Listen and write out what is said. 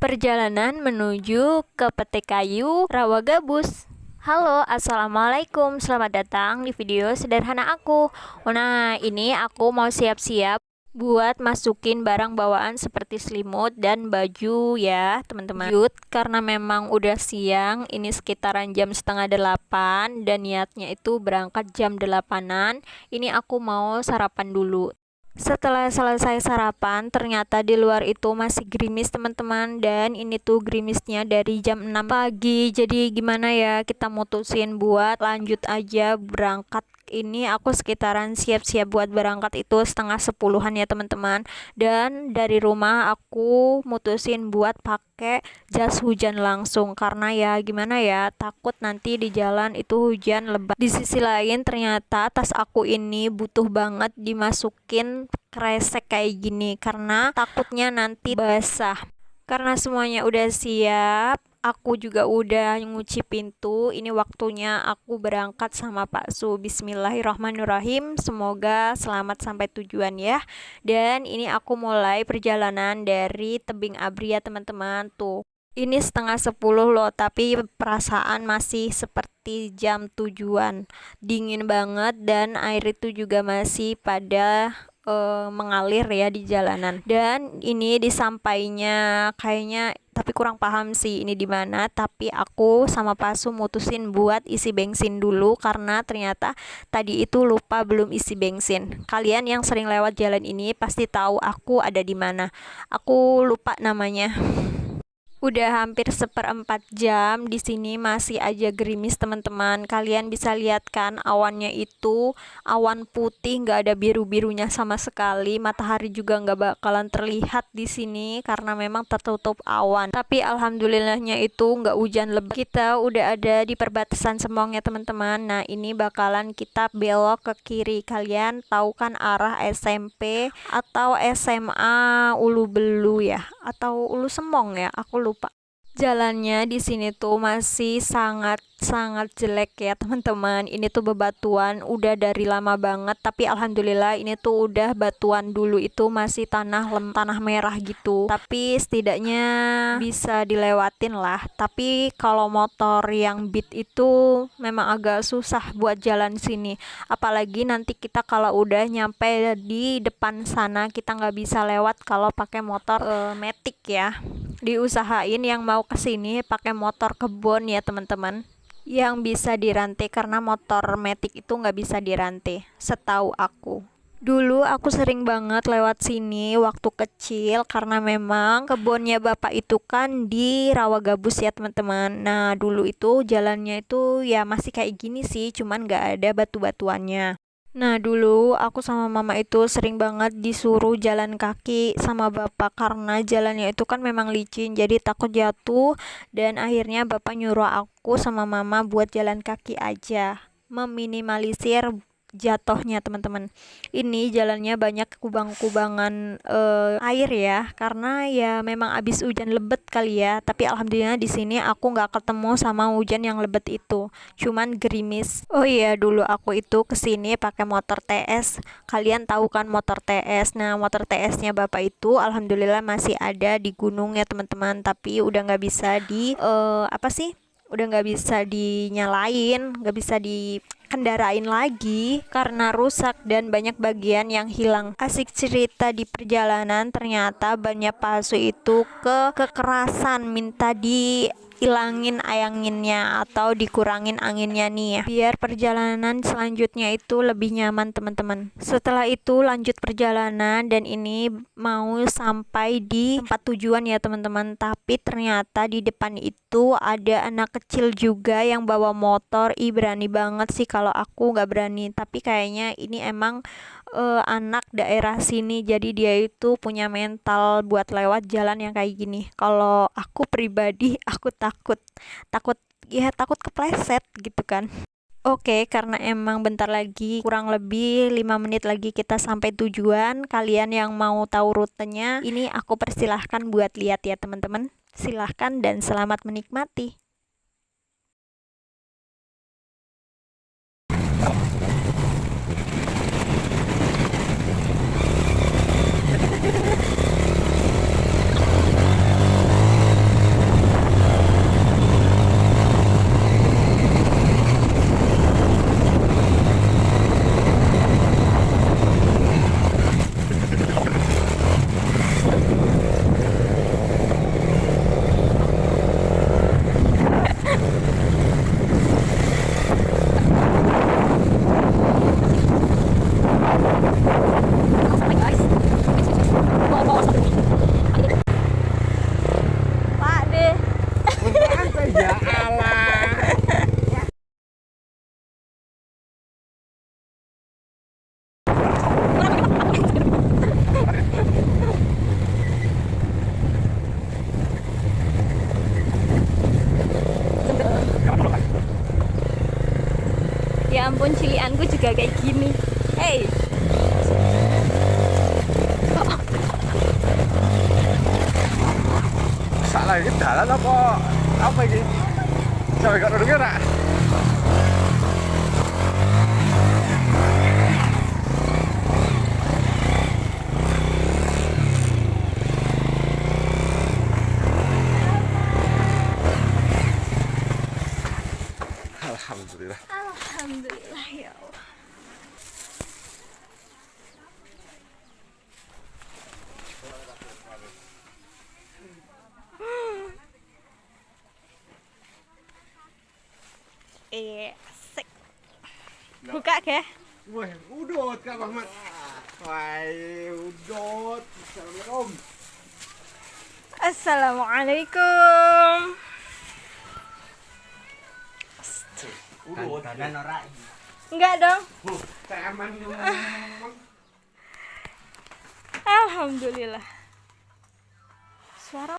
Perjalanan menuju ke Petik Kayu Rawagabus. Halo, assalamualaikum. Selamat datang di video sederhana aku. Nah, ini aku mau siap-siap buat masukin barang bawaan seperti selimut dan baju ya, teman-teman. Karena memang udah siang, ini sekitaran jam setengah 8 dan niatnya itu berangkat jam 8-an. Ini aku mau sarapan dulu. Setelah selesai sarapan, ternyata di luar itu masih gerimis teman-teman, dan ini tuh gerimisnya dari jam 6 pagi. Jadi gimana ya, kita mutusin buat lanjut aja berangkat. Ini aku sekitaran siap-siap buat berangkat itu setengah 10-an ya teman-teman. Dan dari rumah aku mutusin buat pakai jas hujan langsung, karena ya gimana ya, takut nanti di jalan itu hujan lebat. Di sisi lain ternyata tas aku ini butuh banget dimasukin kresek kayak gini karena takutnya nanti basah. Karena semuanya udah siap, aku juga udah ngunci pintu. Ini waktunya aku berangkat sama Pak Su. Bismillahirrahmanirrahim. Semoga selamat sampai tujuan ya. Dan ini aku mulai perjalanan dari Tebing Abri ya teman-teman. Tuh, ini setengah 10 loh, tapi perasaan masih seperti jam tujuan. Dingin banget dan air itu juga masih pada mengalir ya di jalanan. Dan ini disampainya kayaknya, tapi kurang paham sih ini di mana, tapi aku sama Pasu mutusin buat isi bensin dulu karena ternyata tadi itu lupa belum isi bensin. Kalian yang sering lewat jalan ini pasti tahu aku ada di mana. Aku lupa namanya. Udah hampir 1/4 jam di sini masih aja gerimis teman-teman. Kalian bisa lihat kan awannya itu awan putih, nggak ada biru-birunya sama sekali. Matahari juga nggak bakalan terlihat di sini karena memang tertutup awan. Tapi alhamdulillahnya itu nggak hujan lebat. Kita udah ada di perbatasan Semong ya teman-teman. Nah ini bakalan kita belok ke kiri. Kalian tahu kan arah SMP atau SMA Ulu Belu ya, atau Ulu Semong ya, aku lupa. Jalannya di sini tuh masih sangat jelek ya teman-teman. Ini tuh bebatuan udah dari lama banget, tapi alhamdulillah ini tuh udah batuan, dulu itu masih tanah merah gitu. Tapi setidaknya bisa dilewatin lah. Tapi kalau motor yang Beat itu memang agak susah buat jalan sini. Apalagi nanti kita kalau udah nyampe di depan sana, kita nggak bisa lewat kalau pakai motor Matic ya. Diusahain yang mau kesini pakai motor kebon ya teman-teman, yang bisa dirantai, karena motor Matic itu nggak bisa dirantai setahu aku. Dulu aku sering banget lewat sini waktu kecil karena memang kebunnya bapak itu kan di Rawagabus ya teman-teman. Nah dulu itu jalannya itu ya masih kayak gini sih, cuman nggak ada batu-batuannya. Nah dulu aku sama mama itu sering banget disuruh jalan kaki sama bapak karena jalannya itu kan memang licin, jadi takut jatuh, dan akhirnya bapak nyuruh aku sama mama buat jalan kaki aja, meminimalisir jatuhnya teman-teman. Ini jalannya banyak kubang-kubangan air ya, karena ya memang abis hujan lebat kali ya. Tapi alhamdulillah di sini aku nggak ketemu sama hujan yang lebat itu, cuman gerimis. Oh iya, dulu aku itu kesini pakai motor TS. Kalian tahu kan motor TS? Nah motor TS-nya bapak itu alhamdulillah masih ada di gunung ya teman-teman, tapi udah nggak bisa udah nggak bisa dinyalain, nggak bisa dikendarain lagi karena rusak dan banyak bagian yang hilang. Asik cerita di perjalanan, ternyata banyak palsu itu kekerasan minta ilangin anginnya atau dikurangin anginnya nih ya, biar perjalanan selanjutnya itu lebih nyaman teman-teman. Setelah itu lanjut perjalanan dan ini mau sampai di tempat tujuan ya teman-teman, tapi ternyata di depan itu ada anak kecil juga yang bawa motor. Berani banget sih, kalau aku nggak berani, tapi kayaknya ini emang anak daerah sini, jadi dia itu punya mental buat lewat jalan yang kayak gini. Kalau aku pribadi aku takut kepleset gitu kan. Oke, karena emang bentar lagi, kurang lebih 5 menit lagi kita sampai tujuan. Kalian yang mau tahu rutenya, ini aku persilahkan buat lihat ya teman-teman. Silahkan dan selamat menikmati. ampun, cilianku juga kayak gini. Hey. Salah ini jalan apa ini? Sampai gak dengar nak? Alhamdulillah. Alhamdulillah ya Allah. Asik. Buka ke? Wah, udut Kak Muhammad. Wah, udut. Assalamualaikum. Assalamualaikum. Udut. Enggak dong. Teman. Alhamdulillah. Suara